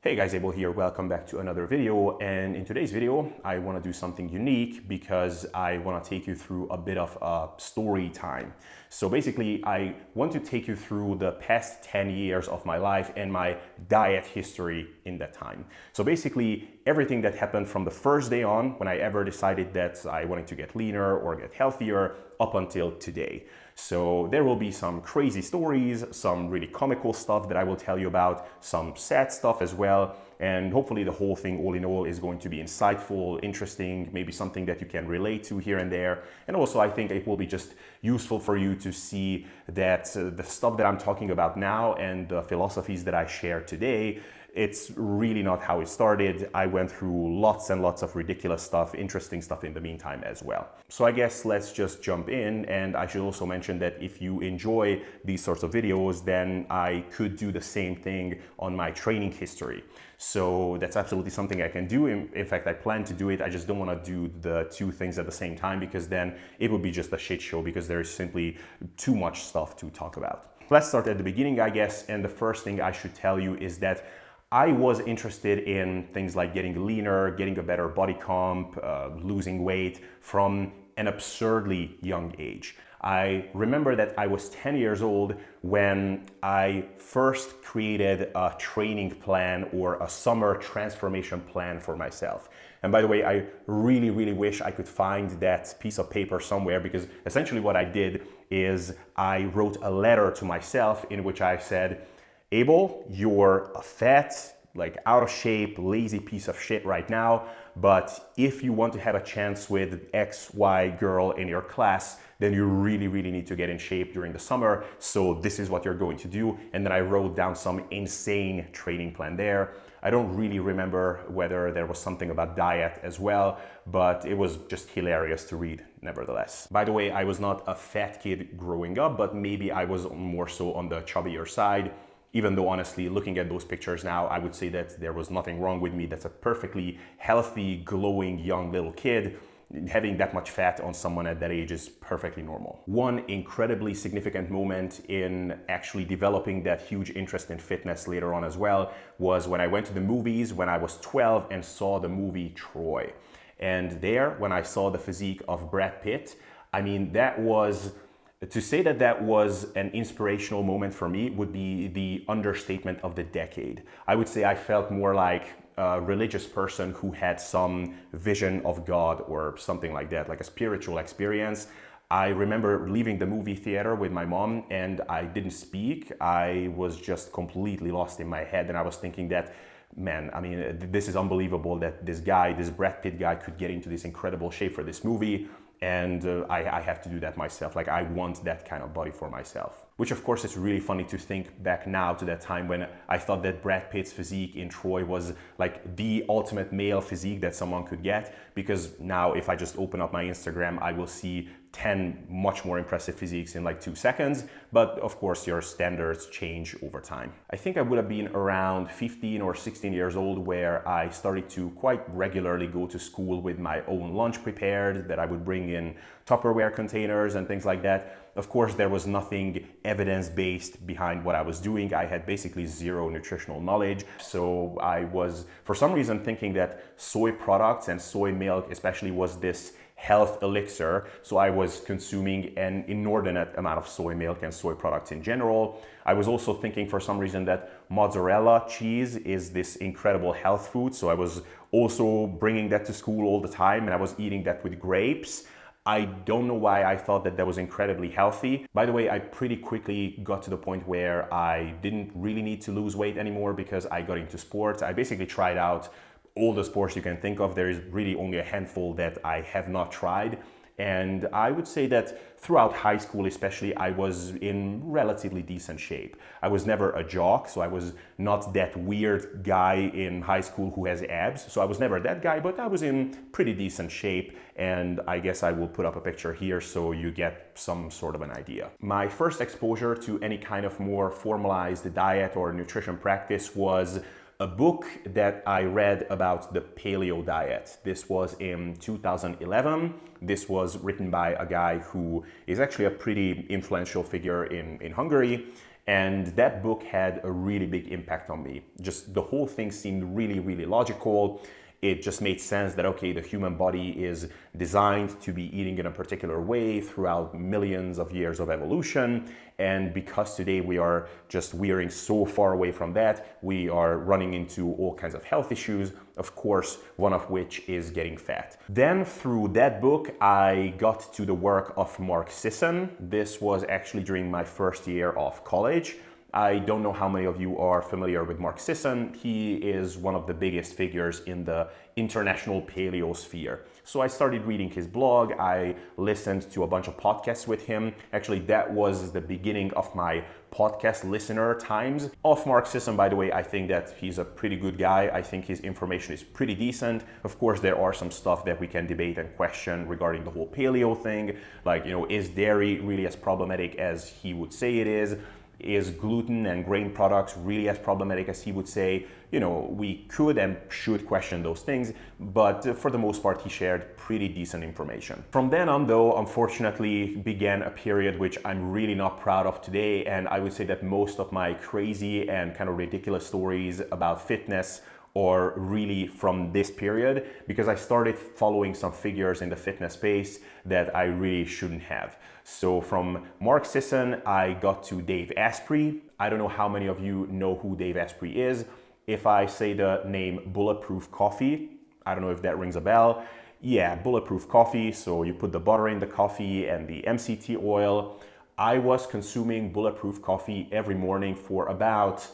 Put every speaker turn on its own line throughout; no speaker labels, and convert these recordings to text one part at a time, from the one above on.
Hey guys, Abel here. Welcome back to another video. And in today's video, I want to do something unique because I want to take you through a bit of a story time. So basically, I want to take you through the past 10 years of my life and my diet history in that time. So basically, everything that happened from the first day on when I ever decided that I wanted to get leaner or get healthier up until today. So there will be some crazy stories, some really comical stuff that I will tell you about, some sad stuff as well, and hopefully the whole thing all in all is going to be insightful, interesting, maybe something that you can relate to here and there. And also I think it will be just useful for you to see that the stuff that I'm talking about now and the philosophies that I share today, it's really not how it started. I went through lots and lots of ridiculous stuff, interesting stuff in the meantime as well. So I guess let's just jump in, and I should also mention that if you enjoy these sorts of videos, then I could do the same thing on my training history. So that's absolutely something I can do. In fact, I plan to do it. I just don't want to do the two things at the same time because then it would be just a shit show because there is simply too much stuff to talk about. Let's start at the beginning, I guess. And the first thing I should tell you is that I was interested in things like getting leaner, getting a better body comp, losing weight from an absurdly young age. I remember that I was 10 years old when I first created a training plan or a summer transformation plan for myself. And by the way, I really wish I could find that piece of paper somewhere, because essentially what I did is I wrote a letter to myself in which I said, Abel, you're a fat, like out of shape, lazy piece of shit right now, but if you want to have a chance with XY girl in your class, then you really need to get in shape during the summer. So this is what you're going to do. And then I wrote down some insane training plan there. I don't really remember whether there was something about diet as well, but it was just hilarious to read nevertheless. By the way, I was not a fat kid growing up, but maybe I was more so on the chubbier side. Even though honestly, looking at those pictures now, I would say that there was nothing wrong with me. That's a perfectly healthy, glowing young little kid. Having that much fat on someone at that age is perfectly normal. One incredibly significant moment in actually developing that huge interest in fitness later on as well was when I went to the movies when I was 12 and saw the movie Troy. And there, when I saw the physique of Brad Pitt, I mean, to say that that was an inspirational moment for me would be the understatement of the decade. I would say I felt more like a religious person who had some vision of God or something like that, like a spiritual experience. I remember leaving the movie theater with my mom and I didn't speak. I was just completely lost in my head, and I was thinking that, man, I mean, this is unbelievable that this guy, this Brad Pitt guy, could get into this incredible shape for this movie. And I have to do that myself. Like, I want that kind of body for myself. Which of course is really funny to think back now to that time when I thought that Brad Pitt's physique in Troy was like the ultimate male physique that someone could get. Because now if I just open up my Instagram, I will see 10 much more impressive physiques in like 2 seconds. But of course your standards change over time. I think I would have been around 15 or 16 years old where I started to quite regularly go to school with my own lunch prepared that I would bring in Tupperware containers and things like that. Of course, there was nothing evidence-based behind what I was doing. I had basically zero nutritional knowledge. So I was, for some reason, thinking that soy products and soy milk especially was this health elixir. So I was consuming an inordinate amount of soy milk and soy products in general. I was also thinking for some reason that mozzarella cheese is this incredible health food. So I was also bringing that to school all the time, and I was eating that with grapes. I don't know why I thought that that was incredibly healthy. By the way, I pretty quickly got to the point where I didn't really need to lose weight anymore because I got into sports. I basically tried out all the sports you can think of. There is really only a handful that I have not tried. And I would say that throughout high school especially, I was in relatively decent shape. I was never a jock, so I was not that weird guy in high school who has abs. So I was never that guy, but I was in pretty decent shape. And I guess I will put up a picture here so you get some sort of an idea. My first exposure to any kind of more formalized diet or nutrition practice was a book that I read about the paleo diet. This was in 2011. This was written by a guy who is actually a pretty influential figure in Hungary. And that book had a really big impact on me. Just the whole thing seemed really, really logical. It just made sense that, okay, the human body is designed to be eating in a particular way throughout millions of years of evolution. And because today we are just veering so far away from that, we are running into all kinds of health issues, of course, one of which is getting fat. Then through that book, I got to the work of Mark Sisson. This was actually during my first year of college. I don't know how many of you are familiar with Mark Sisson. He is one of the biggest figures in the international paleo sphere. So I started reading his blog. I listened to a bunch of podcasts with him. Actually, that was the beginning of my podcast listener times. Of Mark Sisson, by the way, I think that he's a pretty good guy. I think his information is pretty decent. Of course, there are some stuff that we can debate and question regarding the whole paleo thing. Like, is dairy really as problematic as he would say it is? Is gluten and grain products really as problematic as he would say? We could and should question those things, but for the most part, he shared pretty decent information. From then on, though, unfortunately began a period which I'm really not proud of today, and I would say that most of my crazy and kind of ridiculous stories about fitness or really from this period, because I started following some figures in the fitness space that I really shouldn't have. So from Mark Sisson, I got to Dave Asprey. I don't know how many of you know who Dave Asprey is. If I say the name Bulletproof Coffee, I don't know if that rings a bell. Yeah, Bulletproof Coffee. So you put the butter in the coffee and the MCT oil. I was consuming Bulletproof Coffee every morning for about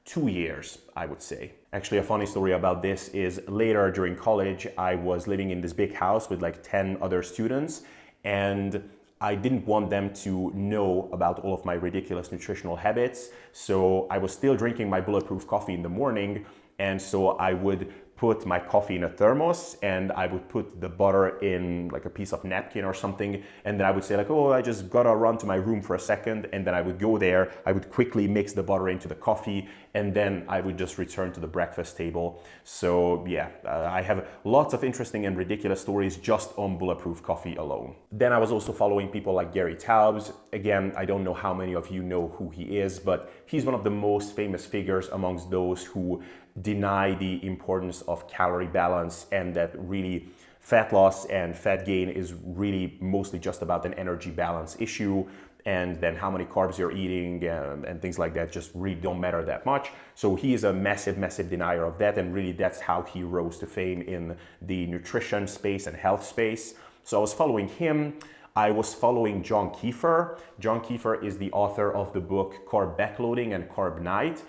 2 years, I would say. Actually, a funny story about this is later during college, I was living in this big house with like 10 other students, and I didn't want them to know about all of my ridiculous nutritional habits. So I was still drinking my Bulletproof Coffee in the morning, and so I would put my coffee in a thermos and I would put the butter in like a piece of napkin or something, and then I would say like, oh, I just gotta run to my room for a second, and then I would go there, I would quickly mix the butter into the coffee, and then I would just return to the breakfast table. So yeah, I have lots of interesting and ridiculous stories just on Bulletproof Coffee alone. Then I was also following people like Gary Taubes. Again, I don't know how many of you know who he is, but he's one of the most famous figures amongst those who deny the importance of calorie balance, and that really fat loss and fat gain is really mostly just about an energy balance issue, and then how many carbs you're eating and things like that just really don't matter that much. So he is a massive denier of that, and really that's how he rose to fame in the nutrition space and health space. So I was following him. I was following John Kiefer. John Kiefer is the author of the book Carb Backloading and Carb Night.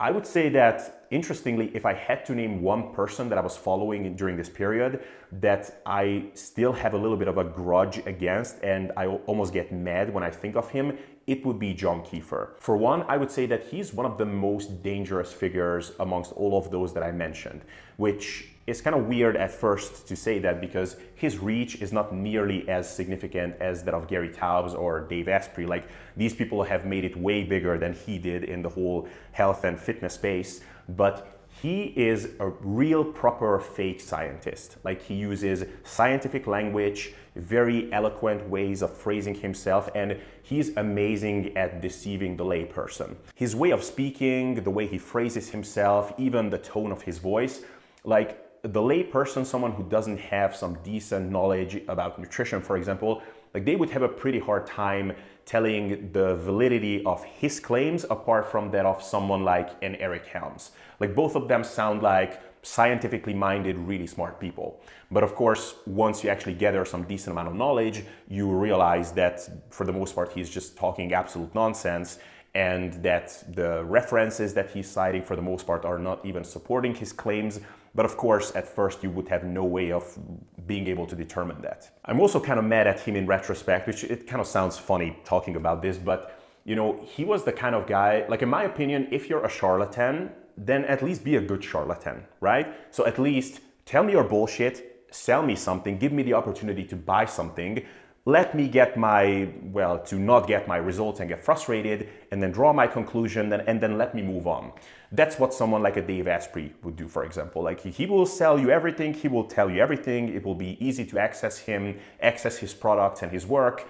I would say that, interestingly, if I had to name one person that I was following during this period that I still have a little bit of a grudge against, and I almost get mad when I think of him, it would be John Kiefer. For one, I would say that he's one of the most dangerous figures amongst all of those that I mentioned, which is kind of weird at first to say that because his reach is not nearly as significant as that of Gary Taubes or Dave Asprey. Like, these people have made it way bigger than he did in the whole health and fitness space, but he is a real proper fake scientist. Like, he uses scientific language, very eloquent ways of phrasing himself, and he's amazing at deceiving the layperson. His way of speaking, the way he phrases himself, even the tone of his voice, like, the layperson, someone who doesn't have some decent knowledge about nutrition, for example, like, they would have a pretty hard time telling the validity of his claims apart from that of someone like an Eric Helms. Like, both of them sound like scientifically minded, really smart people. But of course, once you actually gather some decent amount of knowledge, you realize that for the most part, he's just talking absolute nonsense, and that the references that he's citing for the most part are not even supporting his claims. But of course, at first you would have no way of being able to determine that. I'm also kind of mad at him in retrospect, which it kind of sounds funny talking about this, but he was the kind of guy, like, in my opinion, if you're a charlatan, then at least be a good charlatan, right? So at least tell me your bullshit, sell me something, give me the opportunity to buy something, let me get to not get my results and get frustrated, and then draw my conclusion, and then let me move on. That's what someone like a Dave Asprey would do, for example. Like, he will sell you everything, he will tell you everything, it will be easy to access him, access his products and his work,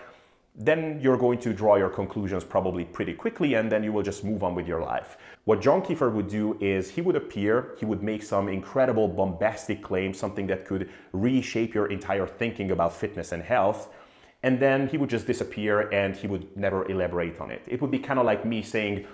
then you're going to draw your conclusions probably pretty quickly, and then you will just move on with your life. What John Kiefer would do is he would appear, he would make some incredible bombastic claims, something that could reshape your entire thinking about fitness and health, and then he would just disappear and he would never elaborate on it. It would be kind of like me saying,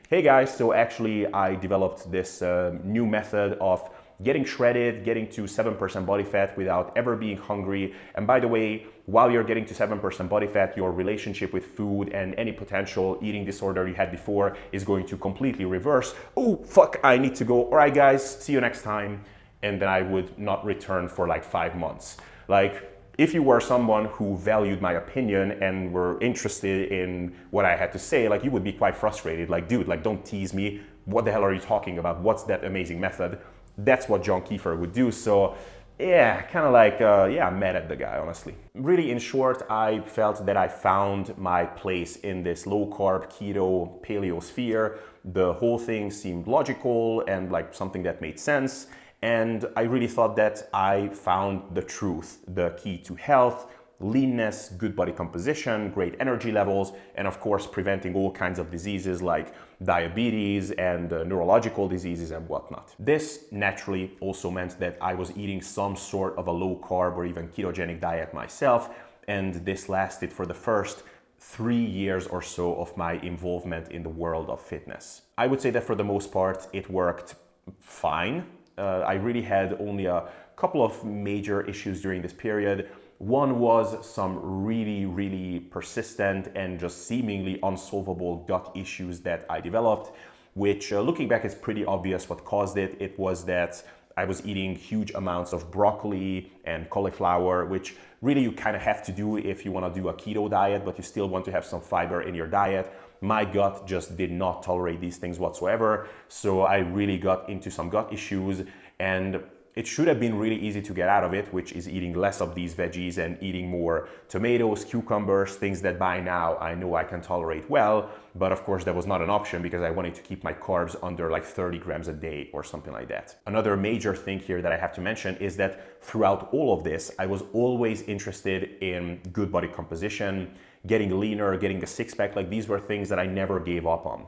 hey guys, so actually I developed this new method of getting shredded, getting to 7% body fat without ever being hungry. And by the way, while you're getting to 7% body fat, your relationship with food and any potential eating disorder you had before is going to completely reverse. Oh, fuck, I need to go. All right, guys, see you next time. And then I would not return for like 5 months. Like, if you were someone who valued my opinion and were interested in what I had to say, like, you would be quite frustrated. Like, dude, like, don't tease me. What the hell are you talking about? What's that amazing method? That's what John Kiefer would do. So yeah, kind of like, yeah, I'm mad at the guy, honestly. Really, in short, I felt that I found my place in this low carb, keto, paleo sphere. The whole thing seemed logical and like something that made sense. And I really thought that I found the truth, the key to health, leanness, good body composition, great energy levels, and of course, preventing all kinds of diseases like diabetes and neurological diseases and whatnot. This naturally also meant that I was eating some sort of a low carb or even ketogenic diet myself, and this lasted for the first 3 years or so of my involvement in the world of fitness. I would say that for the most part, it worked fine. I really had only a couple of major issues during this period. One was some really persistent and just seemingly unsolvable gut issues that I developed, which looking back, it's pretty obvious what caused it. It was that I was eating huge amounts of broccoli and cauliflower, which really you kind of have to do if you want to do a keto diet, but you still want to have some fiber in your diet. My gut just did not tolerate these things whatsoever. So I really got into some gut issues, and it should have been really easy to get out of it, which is eating less of these veggies and eating more tomatoes, cucumbers, things that by now I know I can tolerate well. But of course, that was not an option because I wanted to keep my carbs under like 30 grams a day or something like that. Another major thing here that I have to mention is that throughout all of this, I was always interested in good body composition, getting leaner, getting a six-pack. Like, these were things that I never gave up on.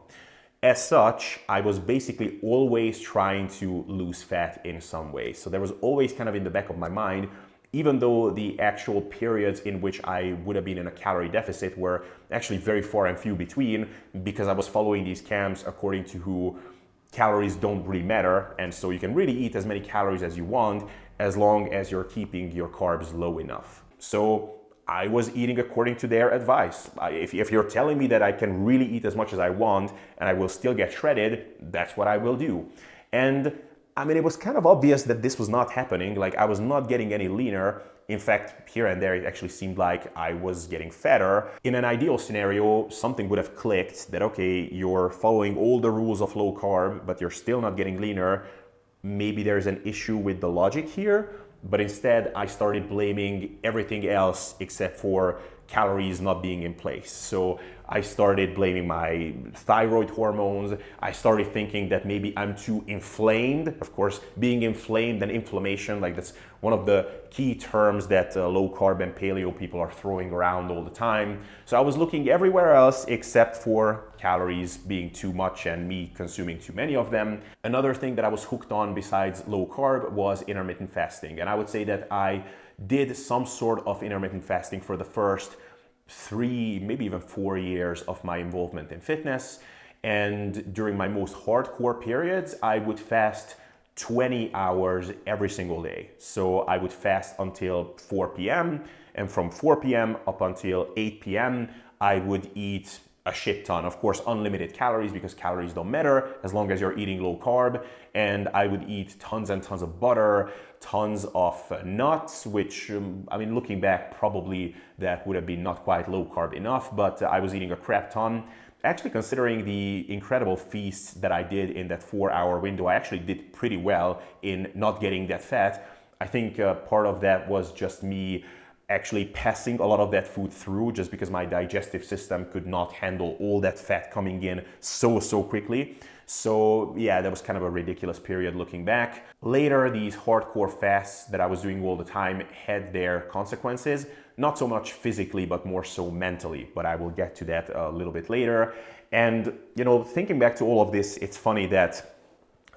As such, I was basically always trying to lose fat in some way. So there was always kind of in the back of my mind, even though the actual periods in which I would have been in a calorie deficit were actually very far and few between, because I was following these camps according to who calories don't really matter. And so you can really eat as many calories as you want, as long as you're keeping your carbs low enough. So I was eating according to their advice. If you're telling me that I can really eat as much as I want and I will still get shredded, that's what I will do. And I mean, it was kind of obvious that this was not happening. Like, I was not getting any leaner. In fact, here and there, it actually seemed like I was getting fatter. In an ideal scenario, something would have clicked that, okay, you're following all the rules of low carb, but you're still not getting leaner. Maybe there's an issue with the logic here. But instead, I started blaming everything else except for calories not being in place. So I started blaming my thyroid hormones. I started thinking that maybe I'm too inflamed. Of course, being inflamed and inflammation, like, that's one of the key terms that low carb and paleo people are throwing around all the time. So I was looking everywhere else except for calories being too much and me consuming too many of them. Another thing that I was hooked on besides low carb was intermittent fasting. And I would say that I did some sort of intermittent fasting for the first 3, maybe even 4 years of my involvement in fitness. And during my most hardcore periods, I would fast 20 hours every single day. So I would fast until 4 p.m. and from 4 p.m. up until 8 p.m. I would eat a shit ton. Of course, unlimited calories, because calories don't matter as long as you're eating low carb. And I would eat tons and tons of butter, tons of nuts, which, I mean, looking back, probably that would have been not quite low carb enough, but I was eating a crap ton. Actually, considering the incredible feasts that I did in that 4-hour window, I actually did pretty well in not getting that fat. I think part of that was just me actually passing a lot of that food through just because my digestive system could not handle all that fat coming in so quickly. So yeah, that was kind of a ridiculous period looking back. Later, these hardcore fasts that I was doing all the time had their consequences, not so much physically, but more so mentally. But I will get to that a little bit later. And thinking back to all of this, it's funny that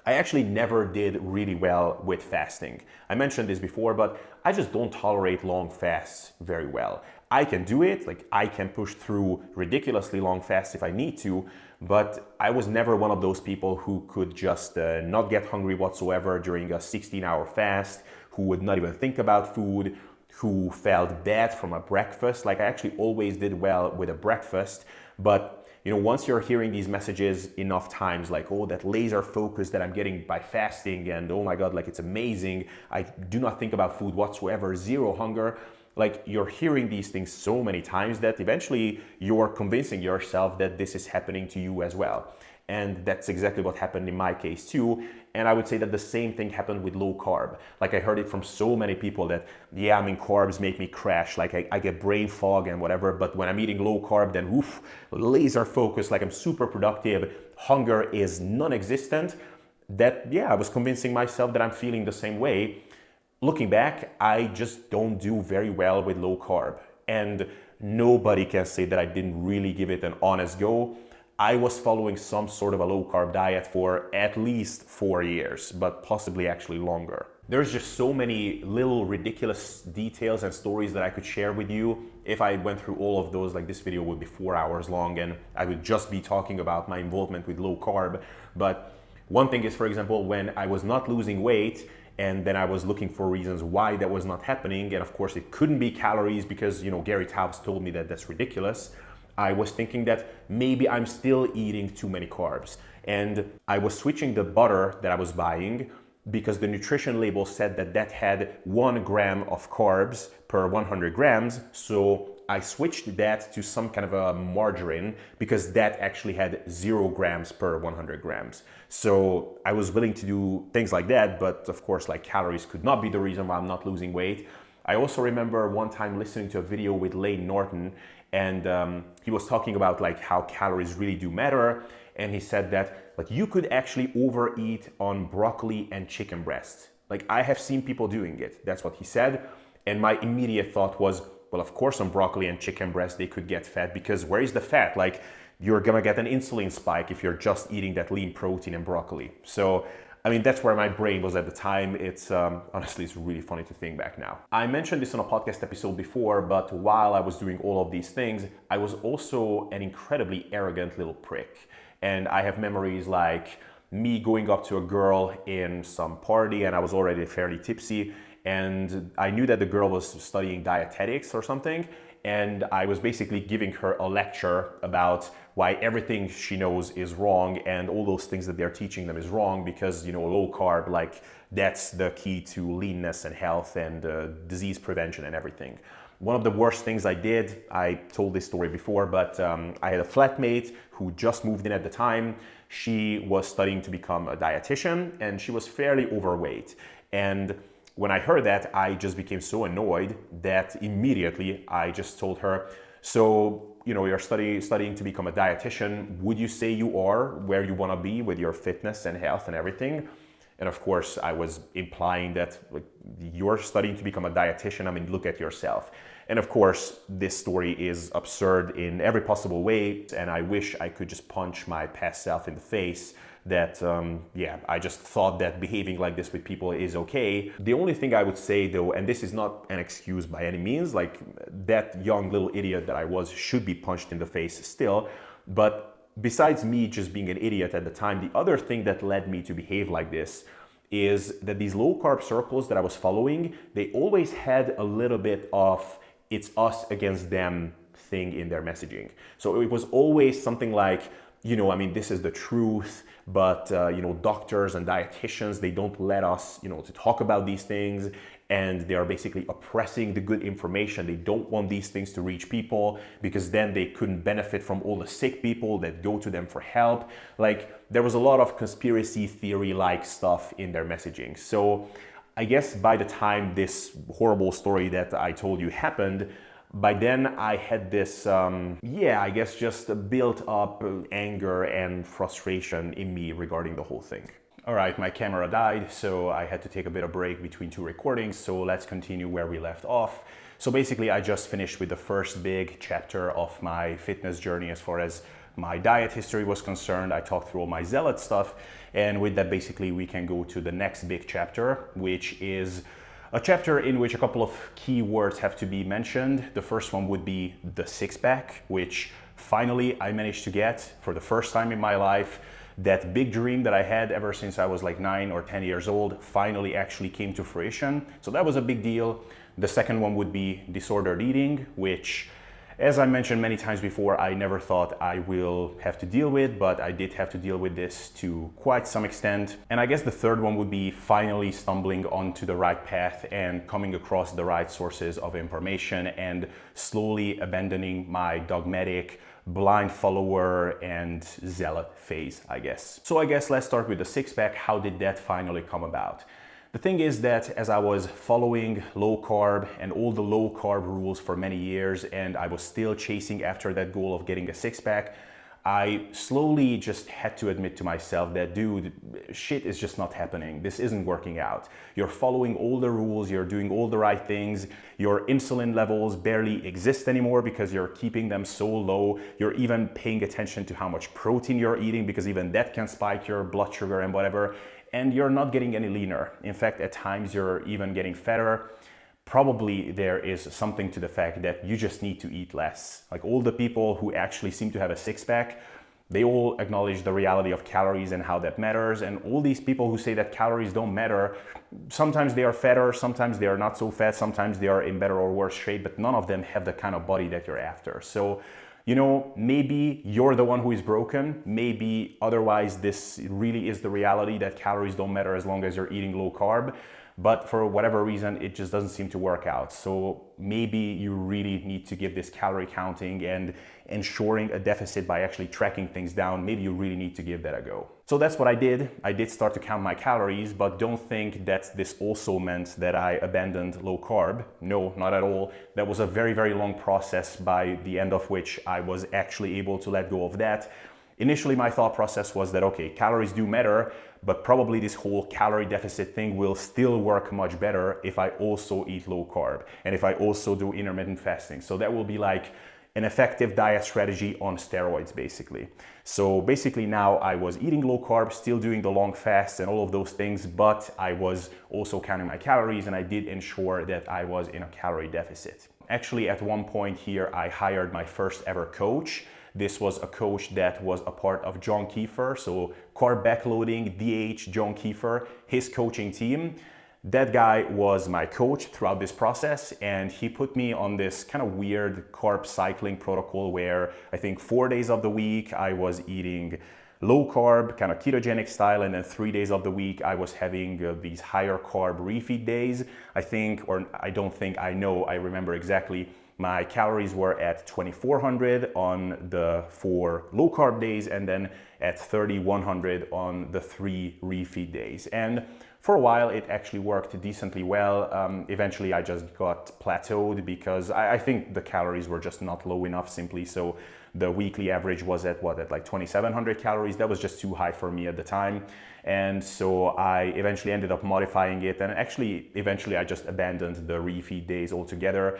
I actually never did really well with fasting. I mentioned this before, but I just don't tolerate long fasts very well. I can do it, like I can push through ridiculously long fasts if I need to, but I was never one of those people who could just not get hungry whatsoever during a 16-hour fast, who would not even think about food, who felt bad from a breakfast. Like I actually always did well with a breakfast, but once you're hearing these messages enough times, like, oh, that laser focus that I'm getting by fasting, and oh my God, like it's amazing. I do not think about food whatsoever, zero hunger. Like you're hearing these things so many times that eventually you're convincing yourself that this is happening to you as well. And that's exactly what happened in my case too. And I would say that the same thing happened with low carb. Like I heard it from so many people that, yeah, I mean, carbs make me crash. Like I get brain fog and whatever. But when I'm eating low carb, then woof, laser focus, like I'm super productive. Hunger is non-existent. That, yeah, I was convincing myself that I'm feeling the same way. Looking back, I just don't do very well with low carb. And nobody can say that I didn't really give it an honest go. I was following some sort of a low carb diet for at least 4 years, but possibly actually longer. There's just so many little ridiculous details and stories that I could share with you. If I went through all of those, like this video would be 4 hours long and I would just be talking about my involvement with low carb. But one thing is, for example, when I was not losing weight, and then I was looking for reasons why that was not happening. And of course it couldn't be calories because, Gary Taubes told me that that's ridiculous. I was thinking that maybe I'm still eating too many carbs. And I was switching the butter that I was buying because the nutrition label said that that had 1 gram of carbs per 100 grams. So I switched that to some kind of a margarine because that actually had 0 grams per 100 grams. So I was willing to do things like that, but of course, like calories could not be the reason why I'm not losing weight. I also remember one time listening to a video with Lane Norton, and he was talking about like how calories really do matter. And he said that like you could actually overeat on broccoli and chicken breast. Like I have seen people doing it. That's what he said. And my immediate thought was, well, of course on broccoli and chicken breast they could get fat because where is the fat? Like you're gonna get an insulin spike if you're just eating that lean protein and broccoli. So I mean, that's where my brain was at the time. It's honestly, it's really funny to think back now. I mentioned this on a podcast episode before, but while I was doing all of these things, I was also an incredibly arrogant little prick. And I have memories like me going up to a girl in some party and I was already fairly tipsy. And I knew that the girl was studying dietetics or something. And I was basically giving her a lecture about why everything she knows is wrong and all those things that they're teaching them is wrong because, low carb, like that's the key to leanness and health and disease prevention and everything. One of the worst things I did, I told this story before, but I had a flatmate who just moved in at the time. She was studying to become a dietitian and she was fairly overweight. And when I heard that, I just became so annoyed that immediately I just told her, so, you're studying to become a dietitian. Would you say you are where you want to be with your fitness and health and everything? And of course, I was implying that like, you're studying to become a dietitian. I mean, look at yourself. And of course, this story is absurd in every possible way. And I wish I could just punch my past self in the face that, I just thought that behaving like this with people is okay. The only thing I would say though, and this is not an excuse by any means, like that young little idiot that I was should be punched in the face still. But besides me just being an idiot at the time, the other thing that led me to behave like this is that these low carb circles that I was following, they always had a little bit of it's us against them thing in their messaging. So it was always something like, this is the truth, but, doctors and dietitians, they don't let us, to talk about these things, and they are basically oppressing the good information. They don't want these things to reach people because then they couldn't benefit from all the sick people that go to them for help. Like there was a lot of conspiracy theory-like stuff in their messaging. So I guess by the time this horrible story that I told you happened, by then I had this, I guess just built up anger and frustration in me regarding the whole thing. All right, my camera died, so I had to take a bit of break between two recordings, so let's continue where we left off. So basically I just finished with the first big chapter of my fitness journey as far as my diet history was concerned. I talked through all my zealot stuff, and with that basically we can go to the next big chapter, which is a chapter in which a couple of key words have to be mentioned. The first one would be the six-pack, which finally I managed to get for the first time in my life. That big dream that I had ever since I was like 9 or 10 years old finally actually came to fruition. So that was a big deal. The second one would be disordered eating, which, as I mentioned many times before, I never thought I will have to deal with, but I did have to deal with this to quite some extent. And I guess the third one would be finally stumbling onto the right path and coming across the right sources of information and slowly abandoning my dogmatic, blind follower and zealot phase, I guess. So I guess let's start with the six-pack. How did that finally come about? The thing is that as I was following low carb and all the low carb rules for many years, and I was still chasing after that goal of getting a six-pack, I slowly just had to admit to myself that, dude, shit is just not happening. This isn't working out. You're following all the rules, you're doing all the right things, your insulin levels barely exist anymore because you're keeping them so low. You're even paying attention to how much protein you're eating because even that can spike your blood sugar and whatever. And you're not getting any leaner. In fact, at times you're even getting fatter. Probably there is something to the fact that you just need to eat less. Like all the people who actually seem to have a six-pack, they all acknowledge the reality of calories and how that matters. And all these people who say that calories don't matter, sometimes they are fatter, sometimes they are not so fat, sometimes they are in better or worse shape, but none of them have the kind of body that you're after. So, you know, maybe you're the one who is broken. Maybe otherwise this really is the reality that calories don't matter as long as you're eating low carb. But for whatever reason, it just doesn't seem to work out. So maybe you really need to give this calorie counting and ensuring a deficit by actually tracking things down. Maybe you really need to give that a go. So that's what I did. I did start to count my calories, but don't think that this also meant that I abandoned low carb. No, not at all. That was a very, very long process, by the end of which I was actually able to let go of that. Initially, my thought process was that, okay, calories do matter, but probably this whole calorie deficit thing will still work much better if I also eat low carb and if I also do intermittent fasting. So that will be like an effective diet strategy on steroids, basically. So basically now I was eating low carb, still doing the long fasts and all of those things, but I was also counting my calories, and I did ensure that I was in a calorie deficit. Actually, at one point here, I hired my first ever coach. This was a coach that was a part of John Kiefer, so carb backloading, DH, John Kiefer, his coaching team. That guy was my coach throughout this process, and he put me on this kind of weird carb cycling protocol where I think 4 days of the week I was eating low carb, kind of ketogenic style, and then 3 days of the week I was having these higher carb refeed days. I remember exactly. My calories were at 2,400 on the 4 low carb days, and then at 3,100 on the 3 refeed days. And for a while, it actually worked decently well. Eventually, I just got plateaued because I think the calories were just not low enough simply. So the weekly average was at like 2,700 calories. That was just too high for me at the time. And so I eventually ended up modifying it. And actually, eventually I just abandoned the refeed days altogether.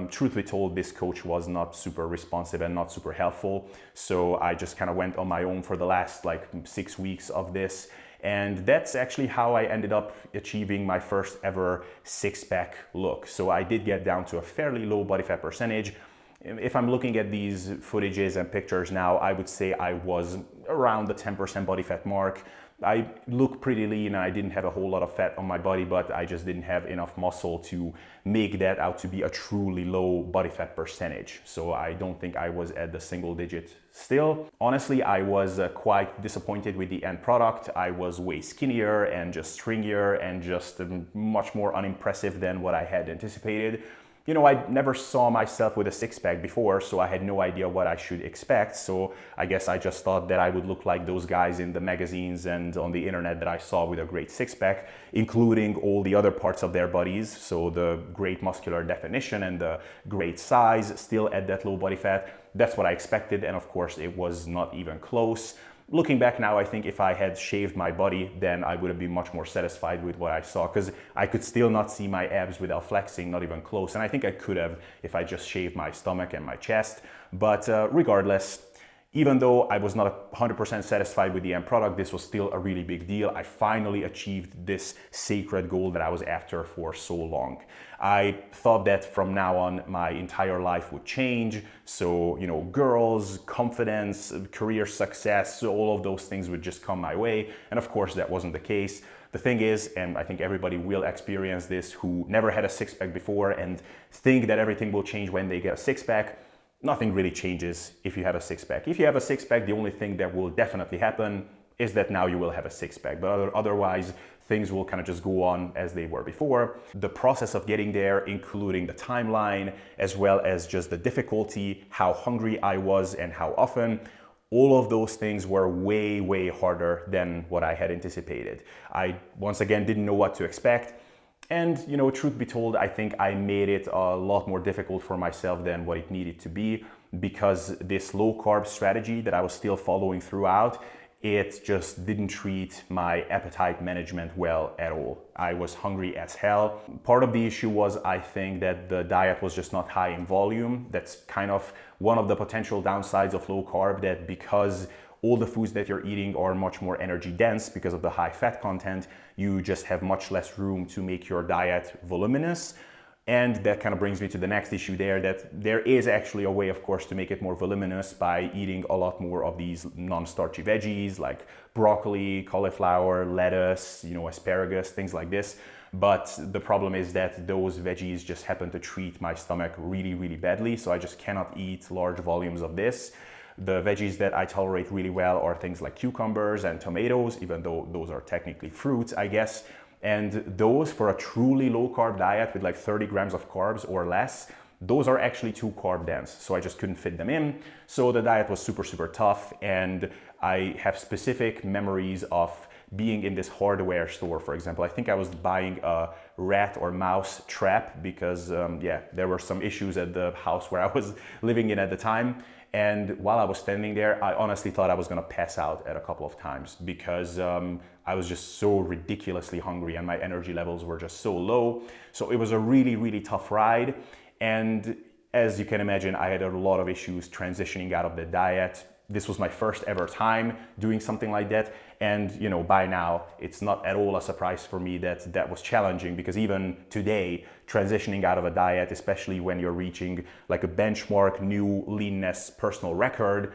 Truth be told, this coach was not super responsive and not super helpful. So I just kind of went on my own for the last like 6 weeks of this. And that's actually how I ended up achieving my first ever six-pack look. So I did get down to a fairly low body fat percentage. If I'm looking at these footages and pictures now, I would say I was around the 10% body fat mark. I look pretty lean and I didn't have a whole lot of fat on my body, but I just didn't have enough muscle to make that out to be a truly low body fat percentage. So I don't think I was at the single digit still. Honestly, I was quite disappointed with the end product. I was way skinnier and just stringier and just much more unimpressive than what I had anticipated. I never saw myself with a six-pack before, so I had no idea what I should expect. So I guess I just thought that I would look like those guys in the magazines and on the internet that I saw with a great six-pack, including all the other parts of their bodies. So the great muscular definition and the great size, still at that low body fat. That's what I expected, and of course it was not even close. Looking back now, I think if I had shaved my body, then I would have been much more satisfied with what I saw, because I could still not see my abs without flexing, not even close. And I think I could have if I just shaved my stomach and my chest. But regardless, even though I was not 100% satisfied with the end product, this was still a really big deal. I finally achieved this sacred goal that I was after for so long. I thought that from now on, my entire life would change. So, girls, confidence, career success, all of those things would just come my way. And of course, that wasn't the case. The thing is, and I think everybody will experience this who never had a six-pack before and think that everything will change when they get a six-pack, nothing really changes if you have a six-pack. If you have a six-pack, the only thing that will definitely happen is that now you will have a six-pack. But otherwise, things will kind of just go on as they were before. The process of getting there, including the timeline, as well as just the difficulty, how hungry I was and how often, all of those things were way, way harder than what I had anticipated. I, once again, didn't know what to expect. And, truth be told, I think I made it a lot more difficult for myself than what it needed to be, because this low carb strategy that I was still following throughout, it just didn't treat my appetite management well at all. I was hungry as hell. Part of the issue was, I think, that the diet was just not high in volume. That's kind of one of the potential downsides of low carb, that because all the foods that you're eating are much more energy dense because of the high fat content, you just have much less room to make your diet voluminous. And that kind of brings me to the next issue there, that there is actually a way, of course, to make it more voluminous by eating a lot more of these non-starchy veggies like broccoli, cauliflower, lettuce, asparagus, things like this. But the problem is that those veggies just happen to treat my stomach really, really badly. So I just cannot eat large volumes of this. The veggies that I tolerate really well are things like cucumbers and tomatoes, even though those are technically fruits, I guess. And those, for a truly low carb diet with like 30 grams of carbs or less, those are actually too carb dense. So I just couldn't fit them in. So the diet was super, super tough. And I have specific memories of being in this hardware store, for example. I think I was buying a rat or mouse trap because, there were some issues at the house where I was living in at the time. And while I was standing there, I honestly thought I was gonna pass out at a couple of times because I was just so ridiculously hungry and my energy levels were just so low. So it was a really, really tough ride. And as you can imagine, I had a lot of issues transitioning out of the diet. This was my first ever time doing something like that. And by now, it's not at all a surprise for me that that was challenging, because even today, transitioning out of a diet, especially when you're reaching like a benchmark new leanness personal record,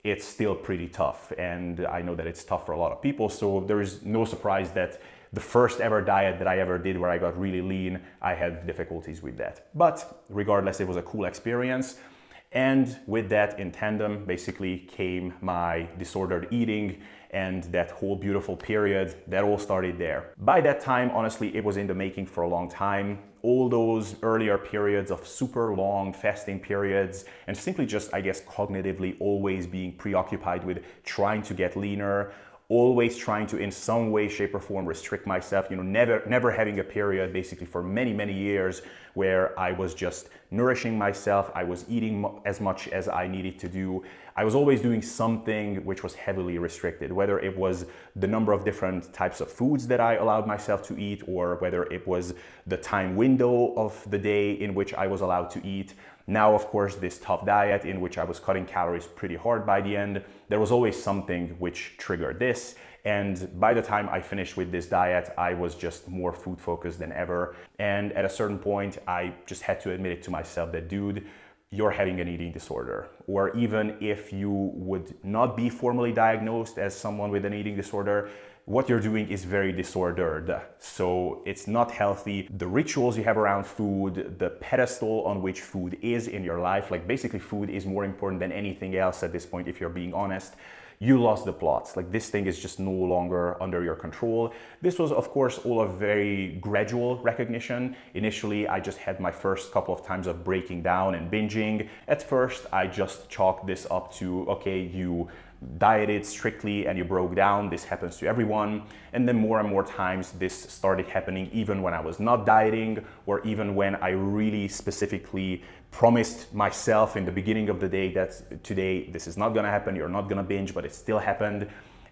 it's still pretty tough. And I know that it's tough for a lot of people. So there is no surprise that the first ever diet that I ever did where I got really lean, I had difficulties with that. But regardless, it was a cool experience. And with that in tandem, basically came my disordered eating and that whole beautiful period that all started there. By that time, honestly, it was in the making for a long time. All those earlier periods of super long fasting periods and simply just, I guess, cognitively always being preoccupied with trying to get leaner, always trying to in some way, shape or form restrict myself, never having a period basically for many, many years where I was just nourishing myself. I was eating as much as I needed to do. I was always doing something which was heavily restricted, whether it was the number of different types of foods that I allowed myself to eat, or whether it was the time window of the day in which I was allowed to eat. Now, of course, this tough diet in which I was cutting calories pretty hard by the end, there was always something which triggered this. And by the time I finished with this diet, I was just more food focused than ever. And at a certain point, I just had to admit it to myself that, dude, you're having an eating disorder. Or even if you would not be formally diagnosed as someone with an eating disorder, what you're doing is very disordered. So it's not healthy. The rituals you have around food, the pedestal on which food is in your life, like basically food is more important than anything else at this point, if you're being honest. you lost the plot. Like this thing is just no longer under your control. This was of course all a very gradual recognition. Initially, I just had my first couple of times of breaking down and binging. At first, I just chalked this up to, okay, you dieted strictly and you broke down. This happens to everyone. And then more and more times this started happening even when I was not dieting, or even when I really specifically promised myself in the beginning of the day that today this is not gonna happen, you're not gonna binge, but it still happened.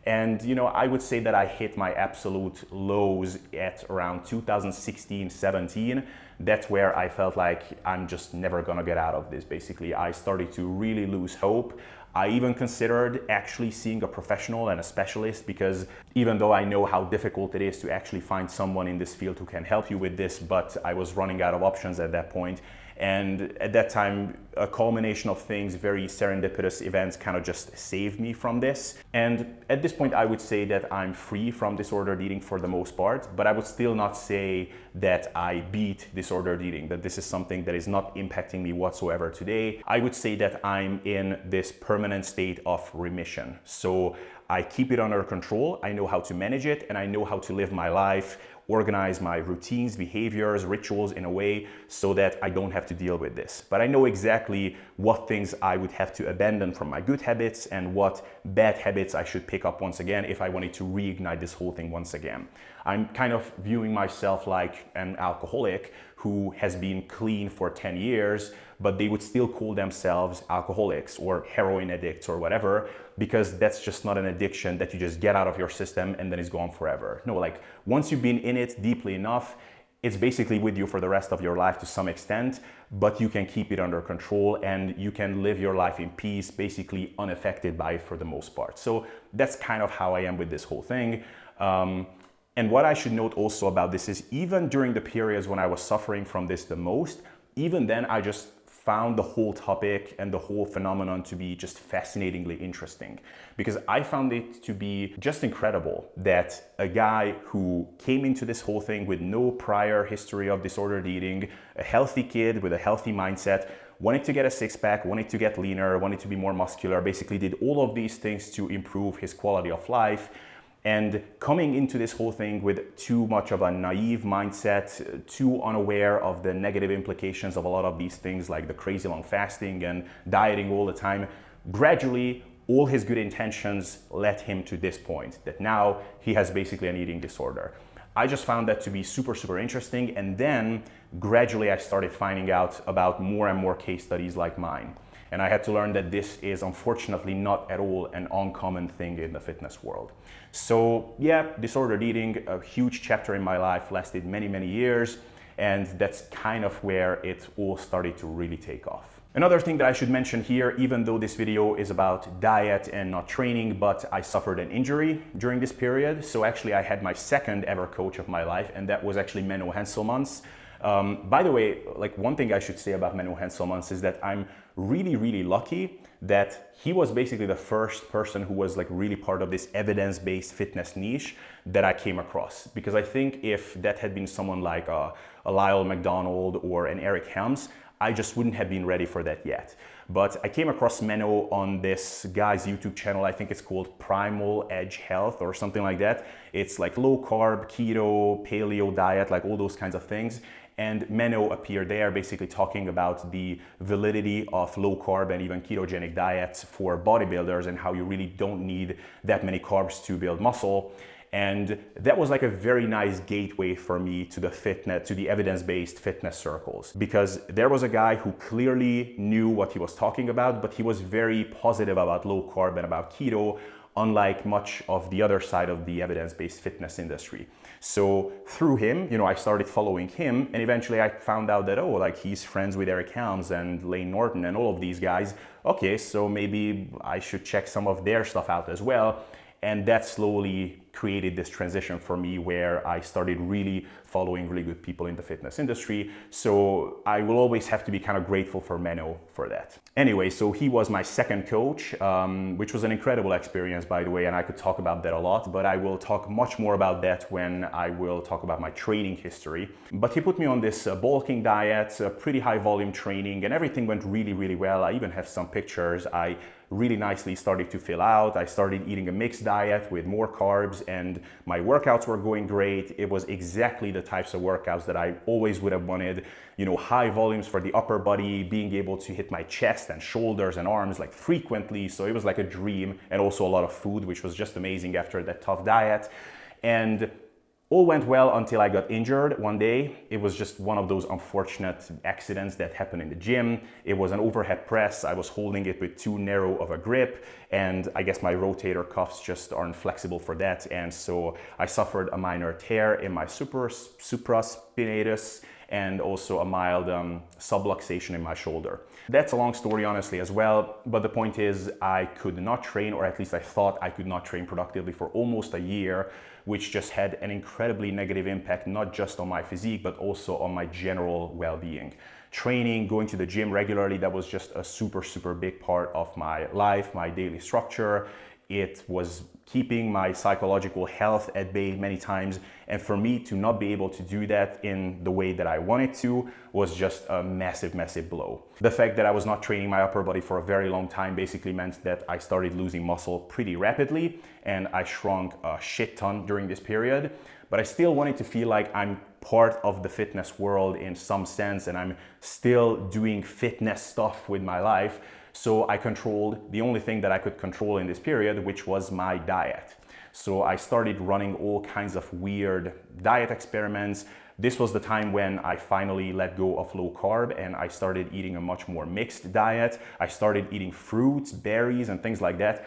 And you know, I would say that I hit my absolute lows at around 2016, 17. That's where I felt like I'm just never gonna get out of this. Basically, I started to really lose hope. I even considered actually seeing a professional and a specialist, because even though I know how difficult it is to actually find someone in this field who can help you with this, but I was running out of options at that point. And at that time, a culmination of things, very serendipitous events, kind of just saved me from this. And at this point, I would say that I'm free from disordered eating for the most part, but I would still not say that I beat disordered eating, that this is something that is not impacting me whatsoever today. I would say that I'm in this permanent state of remission. So I keep it under control, I know how to manage it, and I know how to live my life, organize my routines, behaviors, rituals in a way so that I don't have to deal with this. But I know exactly what things I would have to abandon from my good habits and what bad habits I should pick up once again if I wanted to reignite this whole thing once again. I'm kind of viewing myself like an alcoholic who has been clean for 10 years, but they would still call themselves alcoholics or heroin addicts or whatever, because that's just not an addiction that you just get out of your system and then it's gone forever. No, like once you've been in it deeply enough, it's basically with you for the rest of your life to some extent, but you can keep it under control and you can live your life in peace, basically unaffected by it for the most part. So that's kind of how I am with this whole thing. And what I should note also about this is even during the periods when I was suffering from this the most, even then I just found the whole topic and the whole phenomenon to be just fascinatingly interesting, because I found it to be just incredible that a guy who came into this whole thing with no prior history of disordered eating, a healthy kid with a healthy mindset, wanted to get a six-pack, wanted to get leaner, wanted to be more muscular, basically did all of these things to improve his quality of life. And coming into this whole thing with too much of a naive mindset, too unaware of the negative implications of a lot of these things like the crazy long fasting and dieting all the time, gradually all his good intentions led him to this point that now he has basically an eating disorder. I just found that to be super, super interesting. And then gradually I started finding out about more and more case studies like mine. And I had to learn that this is unfortunately not at all an uncommon thing in the fitness world. So yeah, disordered eating, a huge chapter in my life, lasted many, many years. And that's kind of where it all started to really take off. Another thing that I should mention here, even though this video is about diet and not training, but I suffered an injury during this period. So actually I had my second ever coach of my life, and that was actually Menno Henselmans. By the way, like one thing I should say about Menno Henselmans is that I'm really, really lucky that he was basically the first person who was like really part of this evidence-based fitness niche that I came across. Because I think if that had been someone like a Lyle McDonald or an Eric Helms, I just wouldn't have been ready for that yet. But I came across Menno on this guy's YouTube channel. I think it's called Primal Edge Health or something like that. It's like low carb, keto, paleo diet, like all those kinds of things. And Menno appeared there basically talking about the validity of low carb and even ketogenic diets for bodybuilders and how you really don't need that many carbs to build muscle. And that was like a very nice gateway for me to the fitness, to the evidence-based fitness circles, because there was a guy who clearly knew what he was talking about, but he was very positive about low carb and about keto, unlike much of the other side of the evidence-based fitness industry. So through him, I started following him, and eventually I found out that, oh, like he's friends with Eric Helms and Lane Norton and all of these guys. Okay, so maybe I should check some of their stuff out as well. And that slowly created this transition for me where I started really following really good people in the fitness industry. So I will always have to be kind of grateful for Menno for that. Anyway, so he was my second coach, which was an incredible experience, by the way, and I could talk about that a lot, but I will talk much more about that when I will talk about my training history. But he put me on this bulking diet, pretty high volume training, and everything went really, really well. I even have some pictures. I really nicely started to fill out. I started eating a mixed diet with more carbs, and my workouts were going great. It was exactly the types of workouts that I always would have wanted. You know, high volumes for the upper body, being able to hit my chest and shoulders and arms like frequently. So it was like a dream, and also a lot of food, which was just amazing after that tough diet. And all went well until I got injured one day. It was just one of those unfortunate accidents that happened in the gym. It was an overhead press. I was holding it with too narrow of a grip, and I guess my rotator cuffs just aren't flexible for that. And so I suffered a minor tear in my supraspinatus and also a mild subluxation in my shoulder. That's a long story, honestly, as well. But the point is, I could not train, or at least I thought I could not train productively for almost a year, which just had an incredibly negative impact, not just on my physique, but also on my general well-being. Training, going to the gym regularly, that was just a super, super big part of my life, my daily structure. It was keeping my psychological health at bay many times. And for me to not be able to do that in the way that I wanted to was just a massive, massive blow. The fact that I was not training my upper body for a very long time basically meant that I started losing muscle pretty rapidly, and I shrunk a shit ton during this period. But I still wanted to feel like I'm part of the fitness world in some sense, and I'm still doing fitness stuff with my life. So I controlled the only thing that I could control in this period, which was my diet. So I started running all kinds of weird diet experiments. This was the time when I finally let go of low carb and I started eating a much more mixed diet. I started eating fruits, berries, and things like that.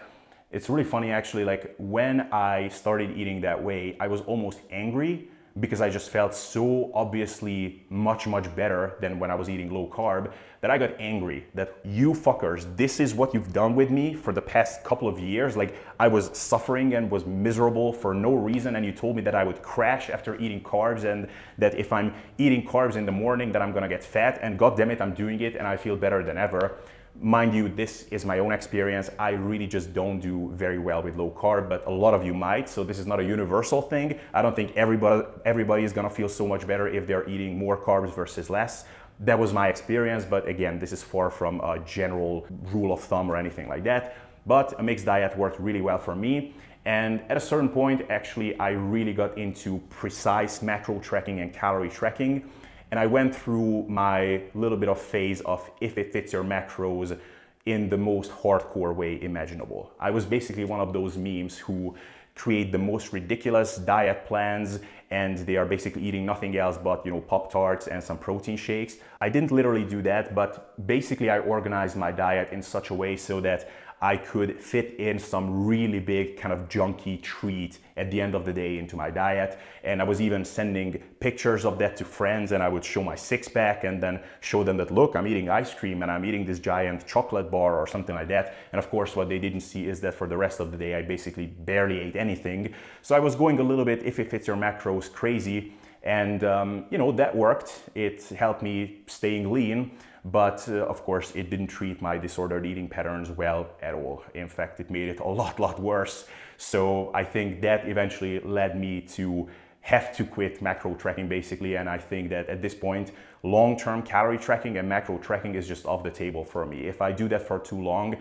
It's really funny actually, like when I started eating that way, I was almost angry because I just felt so obviously much, much better than when I was eating low carb that I got angry that you fuckers, this is what you've done with me for the past couple of years. Like I was suffering and was miserable for no reason, and you told me that I would crash after eating carbs, and that if I'm eating carbs in the morning that I'm gonna get fat, and god damn it, I'm doing it and I feel better than ever. Mind you, this is my own experience. I really just don't do very well with low carb, but a lot of you might. So this is not a universal thing. I don't think everybody is gonna feel so much better if they're eating more carbs versus less. That was my experience, but again, this is far from a general rule of thumb or anything like that. But a mixed diet worked really well for me. And at a certain point, actually, I really got into precise macro tracking and calorie tracking. And I went through my little bit of phase of if it fits your macros in the most hardcore way imaginable. I was basically one of those memes who create the most ridiculous diet plans, and they are basically eating nothing else but, you know, Pop-Tarts and some protein shakes. I didn't literally do that, but basically I organized my diet in such a way so that I could fit in some really big kind of junky treat at the end of the day into my diet. And I was even sending pictures of that to friends, and I would show my six-pack and then show them that, look, I'm eating ice cream and I'm eating this giant chocolate bar or something like that. And of course, what they didn't see is that for the rest of the day, I basically barely ate anything. So I was going a little bit if it fits your macros crazy. And you know, that worked. It helped me staying lean. But of course, it didn't treat my disordered eating patterns well at all. In fact, it made it a lot worse. So I think that eventually led me to have to quit macro tracking basically. And I think that at this point, long-term calorie tracking and macro tracking is just off the table for me. If I do that for too long,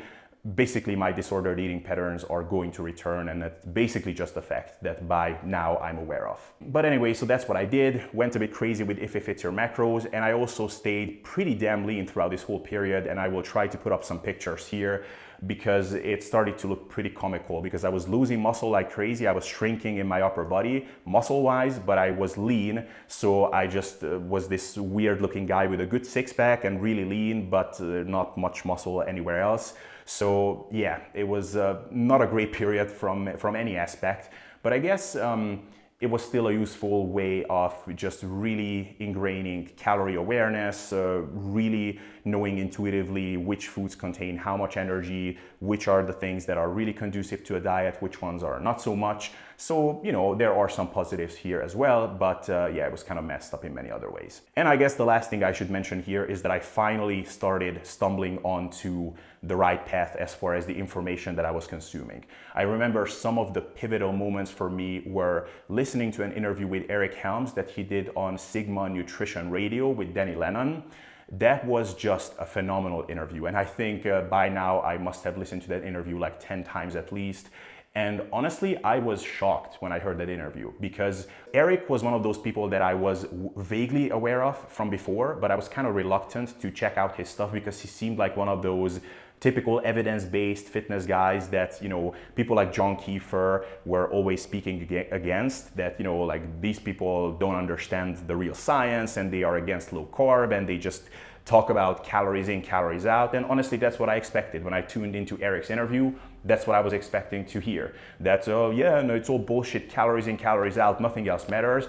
basically my disordered eating patterns are going to return, and that's basically just a fact that by now I'm aware of. But anyway, so that's what I did. Went a bit crazy with if it fits your macros, and I also stayed pretty damn lean throughout this whole period, and I will try to put up some pictures here because it started to look pretty comical because I was losing muscle like crazy. I was shrinking in my upper body muscle-wise, but I was lean, so I just was this weird looking guy with a good six-pack and really lean, but not much muscle anywhere else. So yeah, it was not a great period from any aspect, but I guess it was still a useful way of just really ingraining calorie awareness, really knowing intuitively which foods contain how much energy, which are the things that are really conducive to a diet, which ones are not so much. So, you know, there are some positives here as well, but yeah, it was kind of messed up in many other ways. And I guess the last thing I should mention here is that I finally started stumbling onto the right path as far as the information that I was consuming. I remember some of the pivotal moments for me were listening to an interview with Eric Helms that he did on Sigma Nutrition Radio with Danny Lennon. that was just a phenomenal interview. And I think by now I must have listened to that interview like 10 times at least. And honestly, I was shocked when I heard that interview, because Eric was one of those people that I was vaguely aware of from before, but I was kind of reluctant to check out his stuff because he seemed like one of those typical evidence-based fitness guys that, you know, people like John Kiefer were always speaking against, that, you know, like these people don't understand the real science and they are against low carb and they just talk about calories in, calories out. And honestly, that's what I expected when I tuned into Eric's interview. That's what I was expecting to hear. That's, oh yeah, no, it's all bullshit, calories in, calories out, nothing else matters.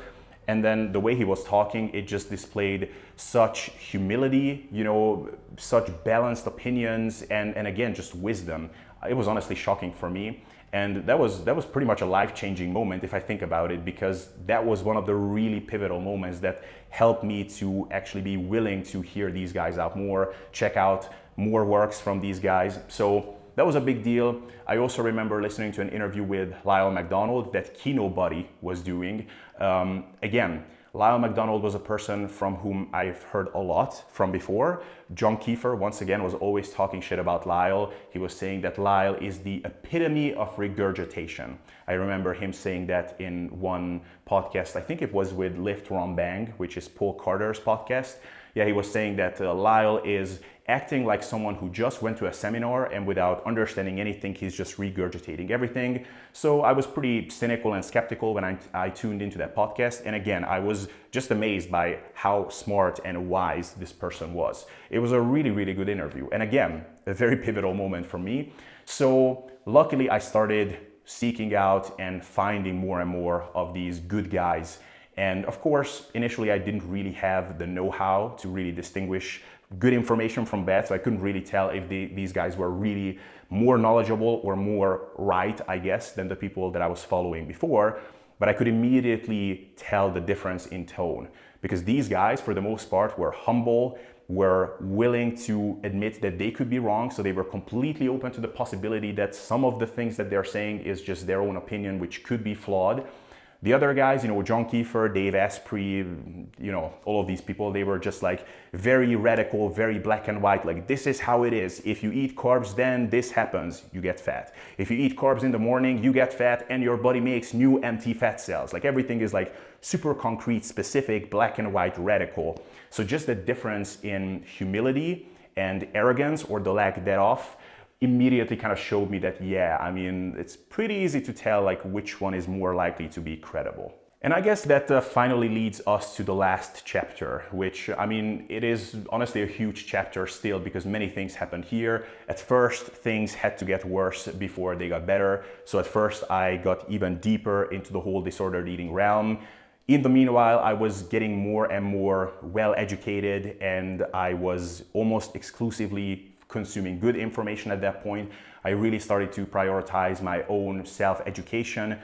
And then the way he was talking, it just displayed such humility, you know, such balanced opinions, and again, just wisdom. It was honestly shocking for me. And that was pretty much a life-changing moment if I think about it, because that was one of the really pivotal moments that helped me to actually be willing to hear these guys out more, check out more works from these guys. So that was a big deal. I also remember listening to an interview with Lyle McDonald that Kino Buddy was doing. Again, Lyle McDonald was a person from whom I've heard a lot from before. John Kiefer, once again, was always talking shit about Lyle. He was saying that Lyle is the epitome of regurgitation. I remember him saying that in one podcast. I think it was with Lift Run Bang, which is Paul Carter's podcast. Yeah, he was saying that Lyle is acting like someone who just went to a seminar and without understanding anything, he's just regurgitating everything. So I was pretty cynical and skeptical when I tuned into that podcast. And again, I was just amazed by how smart and wise this person was. It was a really, really good interview. And again, a very pivotal moment for me. So luckily I started seeking out and finding more and more of these good guys. And of course, initially I didn't really have the know-how to really distinguish good information from bad, so I couldn't really tell if these guys were really more knowledgeable or more right, I guess, than the people that I was following before. But I could immediately tell the difference in tone, because these guys, for the most part, were humble, were willing to admit that they could be wrong, so they were completely open to the possibility that some of the things that they're saying is just their own opinion, which could be flawed. The other guys, you know, John Kiefer, Dave Asprey, you know, all of these people, they were just like very radical, very black and white. Like, this is how it is. If you eat carbs, then this happens. You get fat. If you eat carbs in the morning, you get fat and your body makes new empty fat cells. Like, everything is like super concrete, specific, black and white, radical. So just the difference in humility and arrogance, or the lack thereof, immediately kind of showed me that, yeah, I mean, it's pretty easy to tell like which one is more likely to be credible. And I guess that finally leads us to the last chapter, which, I mean, it is honestly a huge chapter still, because many things happened here. At first, things had to get worse before they got better. So at first, I got even deeper into the whole disordered eating realm. In the meanwhile, I was getting more and more well-educated, and I was almost exclusively consuming good information at that point. I really started to prioritize my own self-education.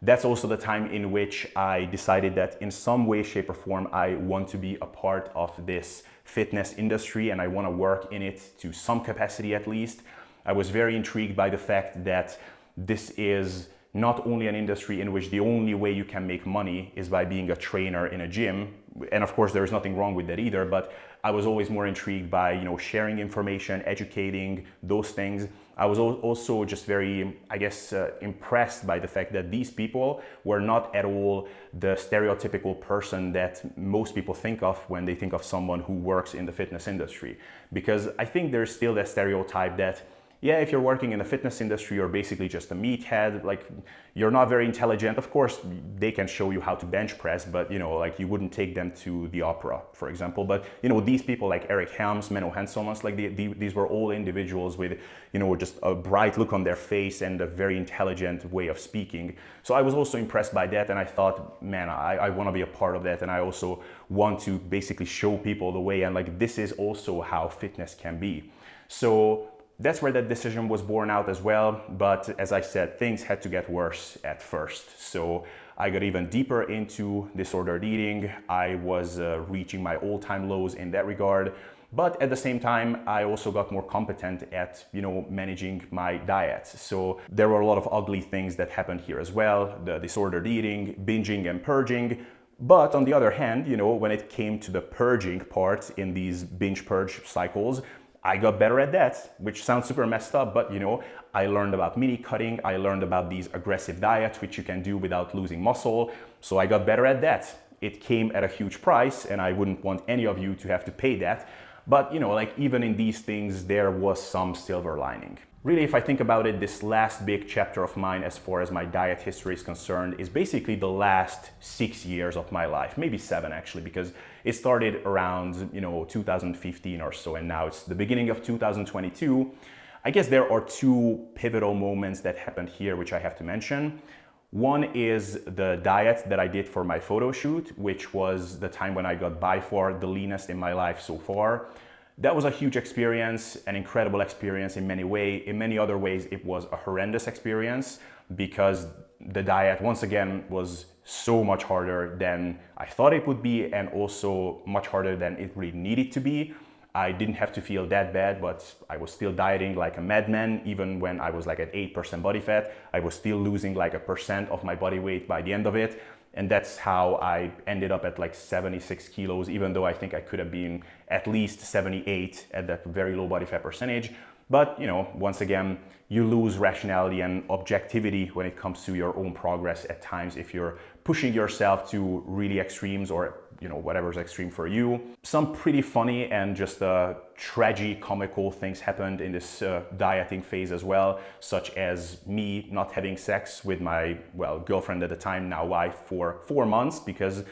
That's also the time in which I decided that in some way, shape, or form, I want to be a part of this fitness industry, and I want to work in it to some capacity at least. I was very intrigued by the fact that this is not only an industry in which the only way you can make money is by being a trainer in a gym. And of course, there is nothing wrong with that either, but I was always more intrigued by, you know, sharing information, educating, those things. I was also just very, I guess, impressed by the fact that these people were not at all the stereotypical person that most people think of when they think of someone who works in the fitness industry. Because I think there's still that stereotype that, yeah, if you're working in the fitness industry, you're basically just a meathead, like you're not very intelligent. Of course, they can show you how to bench press, but you know, like you wouldn't take them to the opera, for example. But you know, these people like Eric Helms, Menno Henselmans, like these were all individuals with, you know, just a bright look on their face and a very intelligent way of speaking. So I was also impressed by that, and I thought, man, I want to be a part of that, and I also want to basically show people the way, and like this is also how fitness can be. So that's where that decision was born out as well. But as I said, things had to get worse at first. So I got even deeper into disordered eating. I was reaching my all-time lows in that regard. But at the same time, I also got more competent at, you know, managing my diet. So there were a lot of ugly things that happened here as well. The disordered eating, binging and purging But on the other hand, when it came to the purging part in these binge purge cycles, I got better at that, which sounds super messed up, but I learned about mini cutting, I learned about these aggressive diets, which you can do without losing muscle. So I got better at that. It came at a huge price, and I wouldn't want any of you to have to pay that. But like even in these things, there was some silver lining. Really, if I think about it, this last big chapter of mine as far as my diet history is concerned is basically the last 6 years of my life, maybe 7 actually, because it started around 2015 or so, and now it's the beginning of 2022. I guess there are 2 pivotal moments that happened here which I have to mention. One is the diet that I did for my photo shoot, which was the time when I got by far the leanest in my life so far. That was a huge experience, an incredible experience in many ways. In many other ways, it was a horrendous experience because the diet, once again, was so much harder than I thought it would be, and also much harder than it really needed to be. I didn't have to feel that bad, but I was still dieting like a madman. Even when I was like at 8% body fat, I was still losing like 1% of my body weight by the end of it. And that's how I ended up at like 76 kilos, even though I think I could have been at least 78 at that very low body fat percentage. But once again, you lose rationality and objectivity when it comes to your own progress at times if you're pushing yourself to really extremes, or whatever's extreme for you. Some pretty funny and just tragicomical things happened in this dieting phase as well, such as me not having sex with my girlfriend at the time, now wife, for 4 months because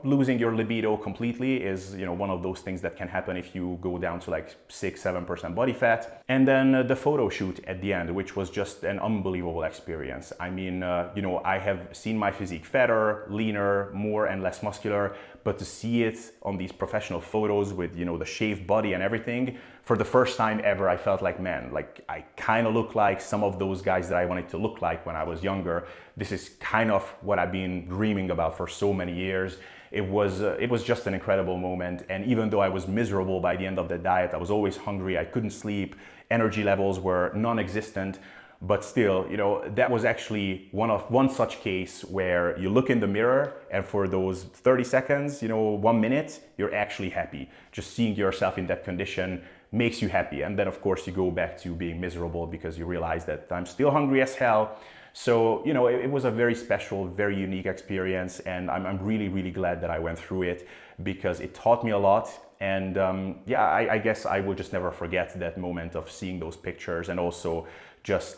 losing your libido completely is, one of those things that can happen if you go down to like 6-7% body fat. And then the photo shoot at the end, which was just an unbelievable experience. I mean, I have seen my physique fatter, leaner, more and less muscular, but to see it on these professional photos with, the shaved body and everything, for the first time ever, I felt like, man, like I kind of look like some of those guys that I wanted to look like when I was younger. This is kind of what I've been dreaming about for so many years. It was just an incredible moment. And even though I was miserable by the end of the diet, I was always hungry, I couldn't sleep, energy levels were non-existent. But still, that was actually one such case where you look in the mirror and for those 30 seconds, 1 minute, you're actually happy. Just seeing yourself in that condition makes you happy. And then of course you go back to being miserable because you realize that I'm still hungry as hell. So, it was a very special, very unique experience, and I'm really, really glad that I went through it because it taught me a lot. And I guess I will just never forget that moment of seeing those pictures, and also just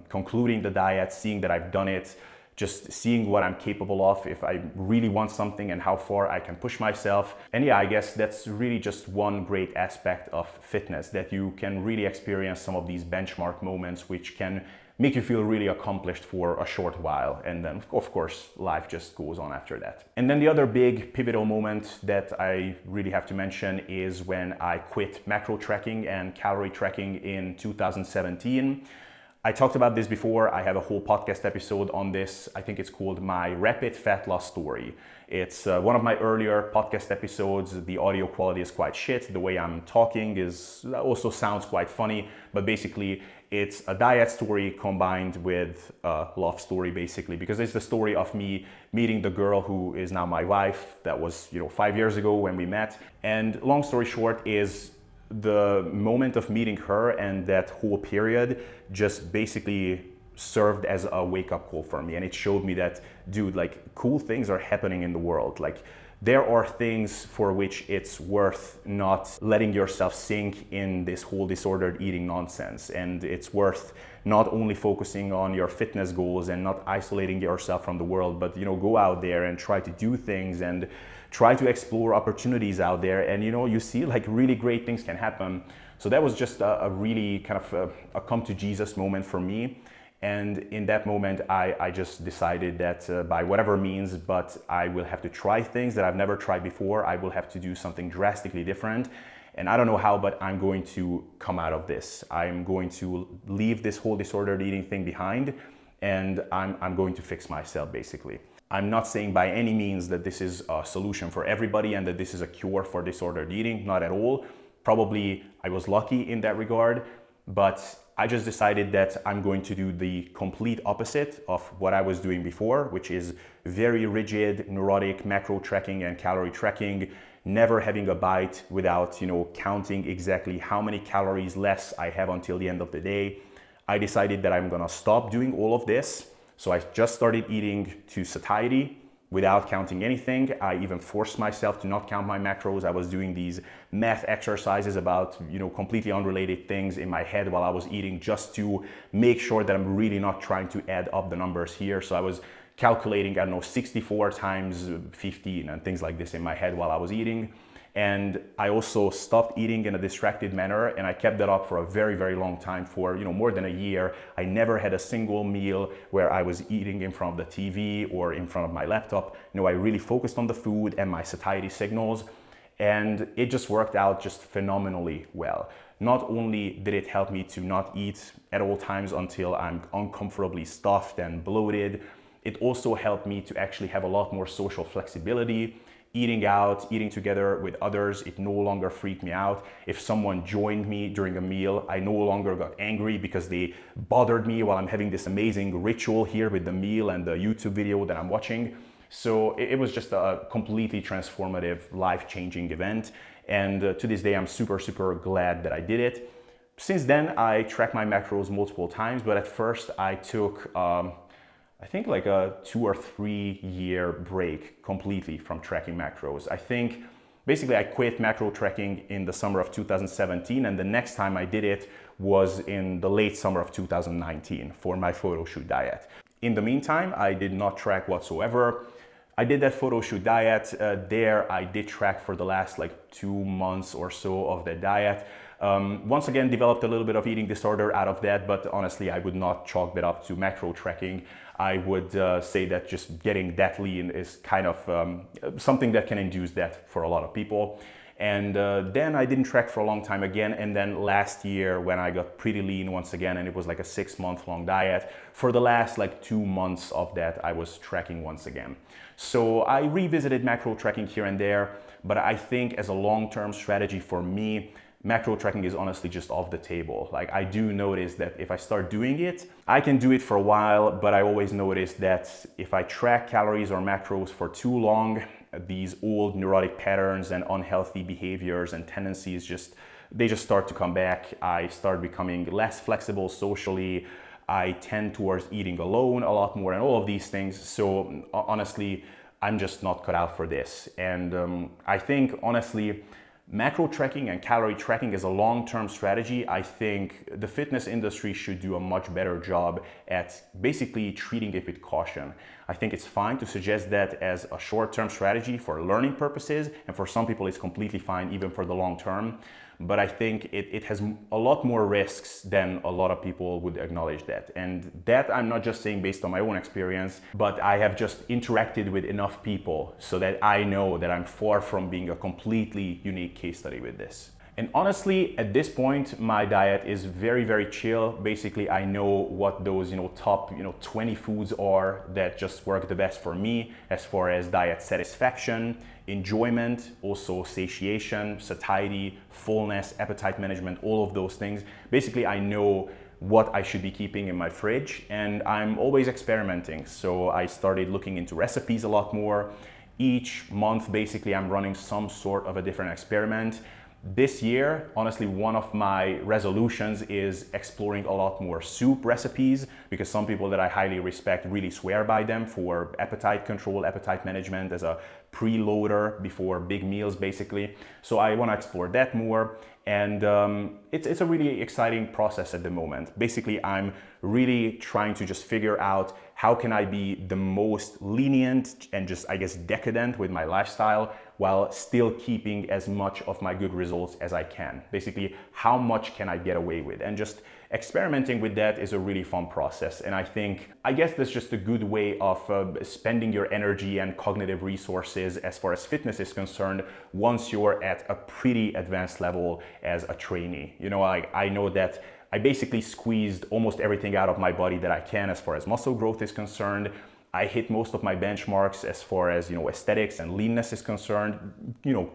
concluding the diet, seeing that I've done it, just seeing what I'm capable of if I really want something and how far I can push myself. And I guess that's really just one great aspect of fitness, that you can really experience some of these benchmark moments which can make you feel really accomplished for a short while. And then of course, life just goes on after that. And then the other big pivotal moment that I really have to mention is when I quit macro tracking and calorie tracking in 2017. I talked about this before. I have a whole podcast episode on this. I think it's called My Rapid Fat Loss Story. It's one of my earlier podcast episodes. The audio quality is quite shit. The way I'm talking also sounds quite funny, but basically it's a diet story combined with a love story, basically, because it's the story of me meeting the girl who is now my wife. That was 5 years ago when we met. And long story short is the moment of meeting her and that whole period just basically served as a wake-up call for me. And it showed me that, dude, like, cool things are happening in the world. Like, there are things for which it's worth not letting yourself sink in this whole disordered eating nonsense. And it's worth not only focusing on your fitness goals and not isolating yourself from the world, but go out there and try to do things and try to explore opportunities out there. And you see, like, really great things can happen. So that was just a really kind of a come to Jesus moment for me. And in that moment, I just decided that by whatever means, but I will have to try things that I've never tried before. I will have to do something drastically different. And I don't know how, but I'm going to come out of this. I'm going to leave this whole disordered eating thing behind, and I'm going to fix myself, basically. I'm not saying by any means that this is a solution for everybody and that this is a cure for disordered eating, not at all. Probably I was lucky in that regard, but I just decided that I'm going to do the complete opposite of what I was doing before, which is very rigid, neurotic macro tracking and calorie tracking, never having a bite without, counting exactly how many calories less I have until the end of the day. I decided that I'm gonna stop doing all of this. So I just started eating to satiety without counting anything. I even forced myself to not count my macros. I was doing these math exercises about, completely unrelated things in my head while I was eating, just to make sure that I'm really not trying to add up the numbers here. So I was calculating, 64 times 15 and things like this in my head while I was eating. And I also stopped eating in a distracted manner, and I kept that up for a very, very long time, for more than a year. I never had a single meal where I was eating in front of the TV or in front of my laptop. I really focused on the food and my satiety signals, and it just worked out just phenomenally well. Not only did it help me to not eat at all times until I'm uncomfortably stuffed and bloated, it also helped me to actually have a lot more social flexibility. Eating out, eating together with others, it no longer freaked me out. If someone joined me during a meal, I no longer got angry because they bothered me while I'm having this amazing ritual here with the meal and the YouTube video that I'm watching. So it was just a completely transformative, life-changing event. And to this day, I'm super, super glad that I did it. Since then, I track my macros multiple times, but at first I took I think like a 2 or 3 year break completely from tracking macros. I think basically I quit macro tracking in the summer of 2017, and the next time I did it was in the late summer of 2019 for my photoshoot diet. In the meantime, I did not track whatsoever. I did that photoshoot diet. There I did track for the last 2 months or so of that diet. Once again, developed a little bit of eating disorder out of that, but honestly, I would not chalk that up to macro tracking. I would say that just getting that lean is kind of something that can induce that for a lot of people. And then I didn't track for a long time again. And then last year, when I got pretty lean once again, and it was like a 6-month-long diet, for the last 2 months of that, I was tracking once again. So I revisited macro tracking here and there, but I think as a long-term strategy for me, macro tracking is honestly just off the table. I do notice that if I start doing it, I can do it for a while, but I always notice that if I track calories or macros for too long, these old neurotic patterns and unhealthy behaviors and tendencies just start to come back. I start becoming less flexible socially. I tend towards eating alone a lot more and all of these things. So honestly, I'm just not cut out for this. And I think honestly, macro tracking and calorie tracking is a long-term strategy. I think the fitness industry should do a much better job at basically treating it with caution. I think it's fine to suggest that as a short-term strategy for learning purposes, and for some people it's completely fine even for the long term. But I think it has a lot more risks than a lot of people would acknowledge that. And that I'm not just saying based on my own experience, but I have just interacted with enough people so that I know that I'm far from being a completely unique case study with this. And honestly, at this point, my diet is very, very chill. Basically, I know what those, top, 20 foods are that just work the best for me as far as diet satisfaction, enjoyment, also satiation, satiety, fullness, appetite management, all of those things. Basically, I know what I should be keeping in my fridge, and I'm always experimenting. So I started looking into recipes a lot more. Each month, basically, I'm running some sort of a different experiment. This year, honestly, one of my resolutions is exploring a lot more soup recipes, because some people that I highly respect really swear by them for appetite control, appetite management, as a preloader before big meals, basically. So I want to explore that more. And it's a really exciting process at the moment. Basically, I'm really trying to just figure out how can I be the most lenient and just, I guess, decadent with my lifestyle while still keeping as much of my good results as I can. Basically, how much can I get away with? And just experimenting with that is a really fun process. And I guess that's just a good way of spending your energy and cognitive resources as far as fitness is concerned once you're at a pretty advanced level as a trainee. I know that I basically squeezed almost everything out of my body that I can as far as muscle growth is concerned. I hit most of my benchmarks as far as, aesthetics and leanness is concerned,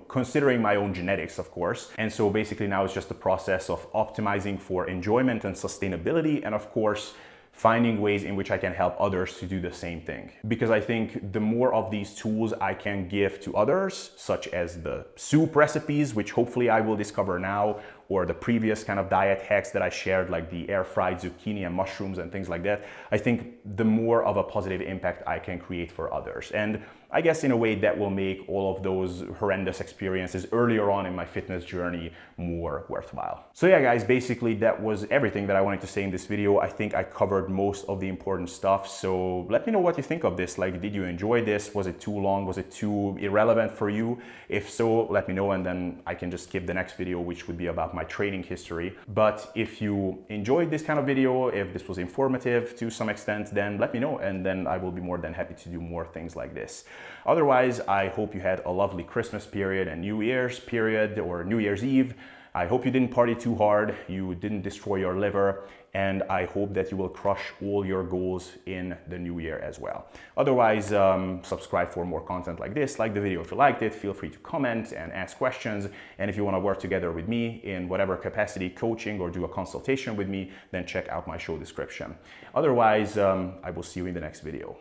considering my own genetics, of course. And so basically now it's just the process of optimizing for enjoyment and sustainability, and of course, finding ways in which I can help others to do the same thing. Because I think the more of these tools I can give to others, such as the soup recipes, which hopefully I will discover now, or the previous kind of diet hacks that I shared, like the air fried zucchini and mushrooms and things like that, I think the more of a positive impact I can create for others. And I guess in a way that will make all of those horrendous experiences earlier on in my fitness journey more worthwhile. So yeah, guys, basically that was everything that I wanted to say in this video. I think I covered most of the important stuff. So let me know what you think of this. Like, did you enjoy this? Was it too long? Was it too irrelevant for you? If so, let me know, and then I can just skip the next video, which would be about my training history. But if you enjoyed this kind of video, if this was informative to some extent, then let me know, and then I will be more than happy to do more things like this. Otherwise, I hope you had a lovely Christmas period and New Year's period, or New Year's Eve. I hope you didn't party too hard, you didn't destroy your liver, and I hope that you will crush all your goals in the new year as well. Otherwise, subscribe for more content like this. Like the video if you liked it, feel free to comment and ask questions. And if you want to work together with me in whatever capacity, coaching or do a consultation with me, then check out my show description. Otherwise, I will see you in the next video.